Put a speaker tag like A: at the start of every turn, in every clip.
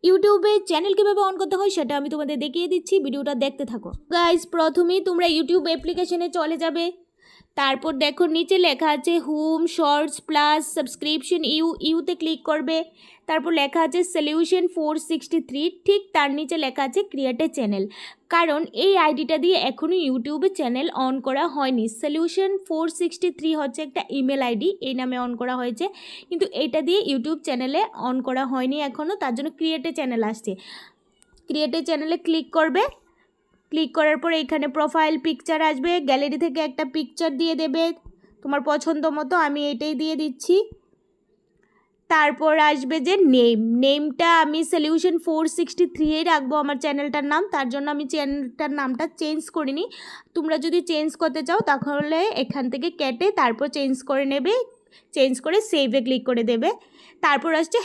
A: ইউটিউবে চ্যানেল কীভাবে অন করতে হয় সেটা আমি তোমাদের দেখিয়ে দিচ্ছি, ভিডিওটা দেখতে থাকো। গাইজ, প্রথমেই তোমরা ইউটিউব অ্যাপ্লিকেশনে চলে যাবে। তারপর দেখো নিচে লেখা আছে হোম, শর্টস প্লাস সাবস্ক্রিপশন, ইউতে ক্লিক করবে। তারপর লেখা আছে সলিউশন 463, ঠিক তার নিচে লেখা আছে ক্রিয়েট এ চ্যানেল। কারণ এই আইডিটা দিয়ে এখনও ইউটিউবে চ্যানেল অন করা হয়নি। সলিউশন 463 হচ্ছে একটা ইমেল আইডি, এই নামে অন করা হয়েছে, কিন্তু এটা দিয়ে ইউটিউব চ্যানেলে অন করা হয়নি এখনও, তার জন্য ক্রিয়েট এ চ্যানেল আসছে। ক্রিয়েট এ চ্যানেলে ক্লিক করবে। ক্লিক করার পর এখানে প্রোফাইল পিকচার আসবে, গ্যালারি থেকে একটা পিকচার দিয়ে দেবে তোমার পছন্দ মতো, আমি এটাই দিয়ে দিচ্ছি। তারপর আসবে যে নেমটা আমি সলিউশন 463 রাখবো আমার চ্যানেলটার নাম, তার জন্য আমি চ্যানেলটার নামটা চেঞ্জ করিনি। তোমরা যদি চেঞ্জ করতে চাও তাহলে এখান থেকে কেটে তারপর চেঞ্জ করে নেবে, চেঞ্জ করে সেভে ক্লিক করে দেবে। তারপর আসছে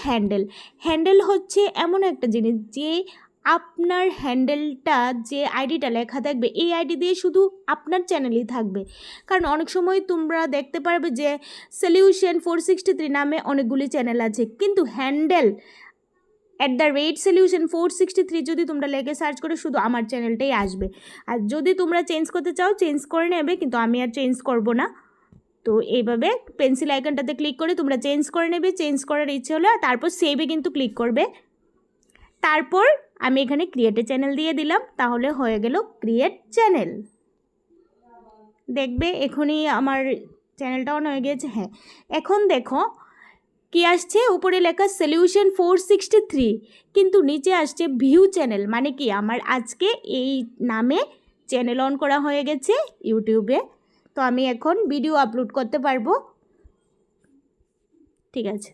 A: হ্যান্ডেল হচ্ছে এমন একটা জিনিস যে আপনার হ্যান্ডেলটা, যে আইডিটা লেখা থাকবে এই আইডি দিয়ে শুধু আপনার চ্যানেলই থাকবে। কারণ অনেক সময় তোমরা দেখতে পারবে যে সলিউশন 463 নামে অনেকগুলি চ্যানেল আছে, কিন্তু হ্যান্ডেল @সলিউশন 463 যদি তোমরা লেগে সার্চ করে শুধু আমার চ্যানেলটাই আসবে। আর যদি তোমরা চেঞ্জ করতে চাও চেঞ্জ করে নেবে, কিন্তু আমি আর চেঞ্জ করব না। তো এইভাবে পেন্সিল আইকনটাতে ক্লিক করে তোমরা চেঞ্জ করে নেবে, চেঞ্জ করার ইচ্ছে হলে, তারপর সেভে কিন্তু ক্লিক করবে। তারপর আমি এখানে ক্রিয়েট এ চ্যানেল দিয়ে দিলাম, তাহলে হয়ে গেল ক্রিয়েট চ্যানেল। দেখবে এখনই আমার চ্যানেলটা অন হয়ে গিয়েছে। হ্যাঁ, এখন দেখো কি আসছে, উপরে লেখা সলিউশন 463, কিন্তু নিচে আসছে ভিউ চ্যানেল। মানে কি আমার আজকে এই নামে চ্যানেল অন করা হয়ে গেছে ইউটিউবে, তো আমি এখন ভিডিও আপলোড করতে পারবো। ঠিক আছে।